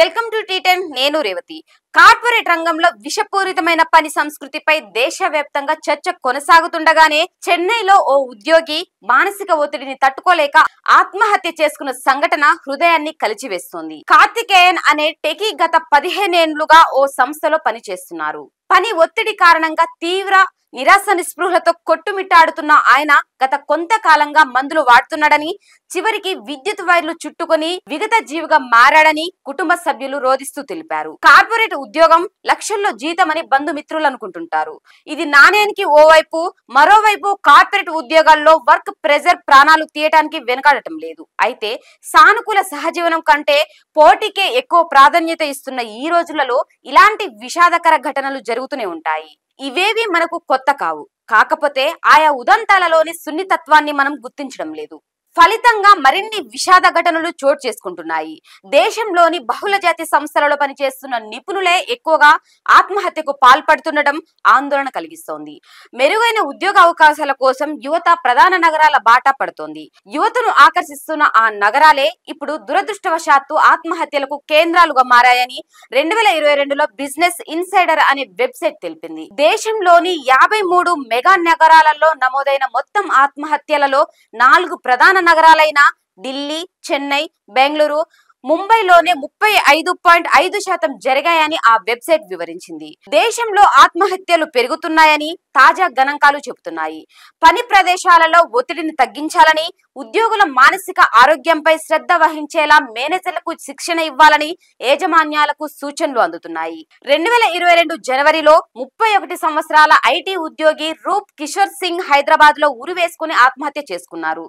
Welcome to టీ10 నేను Revathi. Corporate రంగంలో విషపూరితమైన పని సంస్కృతిపై దేశవ్యాప్తంగా చర్చ కొనసాగుతుండగానే చెన్నైలో ఓ ఉద్యోగి మానసిక ఒత్తిడిని తట్టుకోలేక ఆత్మహత్య చేసుకున్న సంఘటన హృదయాన్ని కలిచివేస్తోంది. కార్తికేయన్ అనే టెకీ గత 15 ఏళ్లుగా ఓ సంస్థలో పనిచేస్తున్నారు. పని ఒత్తిడి కారణంగా తీవ్ర నిరాశ నిస్పృహలతో కొట్టుమిట్టాడుతున్న ఆయన గత కొంతకాలంగా మందులు వాడుతున్నాడని, చివరికి విద్యుత్ వైర్లు చుట్టుకొని విగత జీవిగా మారాడని కుటుంబ సభ్యులు రోధిస్తూ తెలిపారు. కార్పొరేట్ ఉద్యోగం లక్షల్లో జీతమని బంధుమిత్రులు అనుకుంటుంటారు. ఇది నాణేనికి ఓవైపు, మరోవైపు కార్పొరేట్ ఉద్యోగాల్లో వర్క్ ప్రెజర్ ప్రాణాలు తీయటానికి వెనకాడటం లేదు. అయితే సానుకూల సహజీవనం కంటే పోటీకే ఎక్కువ ప్రాధాన్యత ఇస్తున్న ఈ రోజులలో ఇలాంటి విషాదకర ఘటనలు జరుగుతూనే ఉంటాయి. ఇవేవి మనకు కొత్త కావు. కాకపోతే ఆయా ఉదంతాలలోని సున్నితత్వాన్ని మనం గుర్తించడం లేదు. ఫలితంగా మరిన్ని విషాద ఘటనలు చోటు చేసుకుంటున్నాయి. దేశంలోని బహుళజాతి సంస్థలలో పనిచేస్తున్న నిపుణులే ఎక్కువగా ఆత్మహత్యకు పాల్పడుతుండటం ఆందోళన కలిగిస్తోంది. మెరుగైన ఉద్యోగ అవకాశాల కోసం యువత ప్రధాన నగరాల బాట పడుతోంది. యువతను ఆకర్షిస్తున్న ఆ నగరాలే ఇప్పుడు దురదృష్టవశాత్తు ఆత్మహత్యలకు కేంద్రాలుగా మారాయని 2022లో బిజినెస్ ఇన్సైడర్ అనే వెబ్సైట్ తెలిపింది. దేశంలోని 53 మెగా నగరాలలో నమోదైన మొత్తం ఆత్మహత్యలలో 4 ప్రధాన నగరాలైన ఢిల్లీ, చెన్నై, బెంగళూరు, ముంబైలోనే 35.5% జరిగాయని ఆ వెబ్సైట్ వివరించింది. దేశంలో ఆత్మహత్యలు పెరుగుతున్నాయని తాజా గణాంకాలు చెబుతున్నాయి. పని ప్రదేశాలలో ఒత్తిడిని తగ్గించాలని, ఉద్యోగుల మానసిక ఆరోగ్యంపై శ్రద్ధ వహించేలా మేనేజర్లకు శిక్షణ ఇవ్వాలని యాజమాన్యాలకు సూచనలు అందుతున్నాయి. 2022 జనవరిలో 31 సంవత్సరాల ఐటీ ఉద్యోగి రూప్ కిషోర్ సింగ్ హైదరాబాద్ లో ఉరి వేసుకుని ఆత్మహత్య చేసుకున్నారు.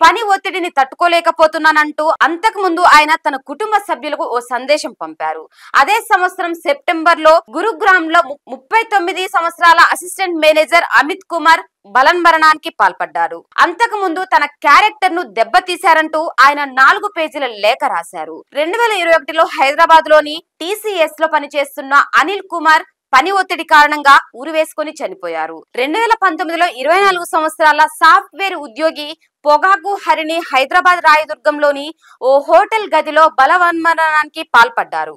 పని ఒత్తిడిని తట్టుకోలేకపోతున్నానంటూ అంతకు ముందు ఆయన తన కుటుంబ సభ్యులకు ఓ సందేశం పంపారు. అదే సంవత్సరం సెప్టెంబర్ లో గురుగ్రామ్ లో 39 సంవత్సరాల అసిస్టెంట్ మేనేజర్ అమిత్ కుమార్ బలన్మరణానికి పాల్పడ్డారు. అంతకు ముందు తన క్యారెక్టర్ ను దెబ్బతీశారంటూ ఆయన 4 పేజీల లేఖ రాశారు. 2021లో హైదరాబాద్ లోని TCS లో పనిచేస్తున్న అనిల్ కుమార్ పని ఒత్తిడి కారణంగా ఉరివేసుకుని చనిపోయారు. 2019లో 24 సంవత్సరాల సాఫ్ట్వేర్ ఉద్యోగి పొగాకు హరిణి హైదరాబాద్ రాయదుర్గంలోని ఓ హోటల్ గదిలో బలవన్మరణానికి పాల్పడ్డారు.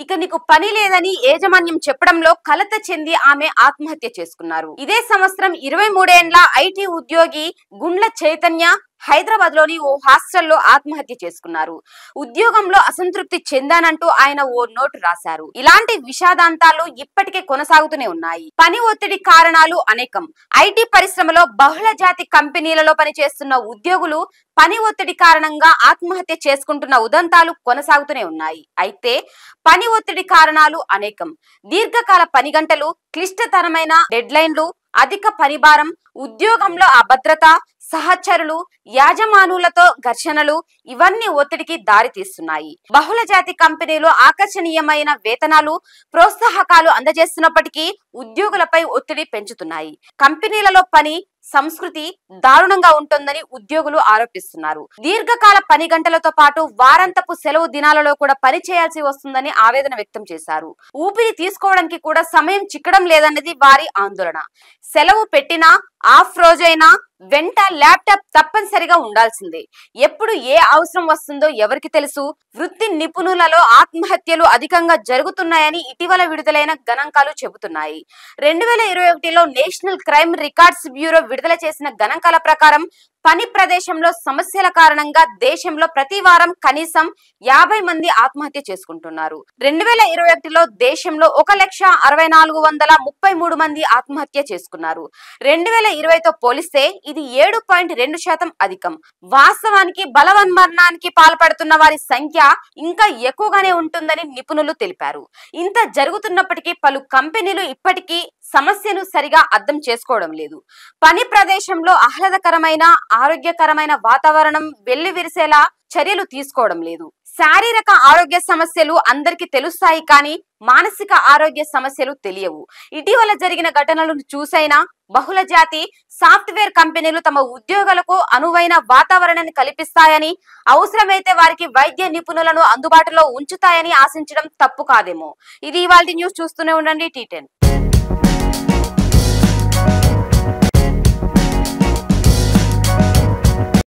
ఇక నీకు పని లేదని యాజమాన్యం చెప్పడంలో కలత చెంది ఆమె ఆత్మహత్య చేసుకున్నారు. ఇదే సంవత్సరం 23 ఏండ్ల ఐటీ ఉద్యోగి గుండ్ల చైతన్య హైదరాబాద్ లోని ఓ హాస్టల్లో ఆత్మహత్య చేసుకున్నారు. ఉద్యోగంలో అసంతృప్తి చెందానంటూ ఆయన ఓ నోటు రాశారు. ఇలాంటి విషాదాంతాలు ఇప్పటికే కొనసాగుతూనే ఉన్నాయి. పని ఒత్తిడి కారణాలు అనేకం. ఐటీ పరిశ్రమలో బహుళ జాతి కంపెనీలలో పనిచేస్తున్న ఉద్యోగులు పని ఒత్తిడి కారణంగా ఆత్మహత్య చేసుకుంటున్న ఉదంతాలు కొనసాగుతూనే ఉన్నాయి. అయితే పని ఒత్తిడి కారణాలు అనేకం. దీర్ఘకాల పని గంటలు, క్లిష్టతరమైన డెడ్లైన్లు, అధిక పనిభారం, ఉద్యోగంలో అభద్రత, సహచరులు, యాజమానులతో ఘర్షణలు ఇవన్నీ ఒత్తిడికి దారి తీస్తున్నాయి. బహుళ జాతి కంపెనీలు ఆకర్షణీయమైన వేతనాలు, ప్రోత్సాహకాలు అందజేస్తున్నప్పటికీ ఉద్యోగులపై ఒత్తిడి పెంచుతున్నాయి. కంపెనీలలో పని సంస్కృతి దారుణంగా ఉంటుందని ఉద్యోగులు ఆరోపిస్తున్నారు. దీర్ఘకాల పని గంటలతో పాటు వారాంతపు సెలవు దినాలలో కూడా పని చేయాల్సి వస్తుందని ఆవేదన వ్యక్తం చేశారు. ఊపిరి తీసుకోవడానికి కూడా సమయం చిక్కడం లేదన్నది వారి ఆందోళన. సెలవు పెట్టినా, ఆఫ్ రోజైనా వెంట ల్యాప్టాప్ తప్పనిసరిగా ఉండాల్సిందే. ఎప్పుడు ఏ అవసరం వస్తుందో ఎవరికి తెలుసు. వృత్తి నిపుణులలో ఆత్మహత్యలు అధికంగా జరుగుతున్నాయని ఇటీవల విడుదలైన గణాంకాలు చెబుతున్నాయి. 2021లో నేషనల్ క్రైమ్ రికార్డ్స్ బ్యూరో విడుదల చేసిన గణాంకాల ప్రకారం పని ప్రదేశంలో సమస్యల కారణంగా దేశంలో ప్రతి వారం కనీసం 50 మంది ఆత్మహత్య చేసుకుంటున్నారు. 2021లో దేశంలో 1,64,33 మంది ఆత్మహత్య చేసుకున్నారు. 2020తో పోలిస్తే ఇది 7.2% అధికం. వాస్తవానికి బలవన్మరణానికి పాల్పడుతున్న వారి సంఖ్య ఇంకా ఎక్కువగానే ఉంటుందని నిపుణులు తెలిపారు. ఇంత జరుగుతున్నప్పటికీ పలు కంపెనీలు ఇప్పటికీ సమస్యను సరిగా అర్థం చేసుకోవడం లేదు. పని ప్రదేశంలో ఆహ్లాదకరమైన, ఆరోగ్యకరమైన వాతావరణం వెల్లివిరిసేలా చర్యలు తీసుకోవడం లేదు. శారీరక ఆరోగ్య సమస్యలు అందరికీ తెలుస్తాయి, కానీ మానసిక ఆరోగ్య సమస్యలు తెలియవు. ఇటీవల జరిగిన ఘటనలను చూసైనా బహుళ జాతి సాఫ్ట్వేర్ కంపెనీలు తమ ఉద్యోగులకు అనువైన వాతావరణాన్ని కల్పిస్తాయని, అవసరమైతే వారికి వైద్య నిపుణులను అందుబాటులో ఉంచుతాయని ఆశించడం తప్పు కాదేమో. ఇది ఇవాల్టి న్యూస్. చూస్తూనే ఉండండి టీ10.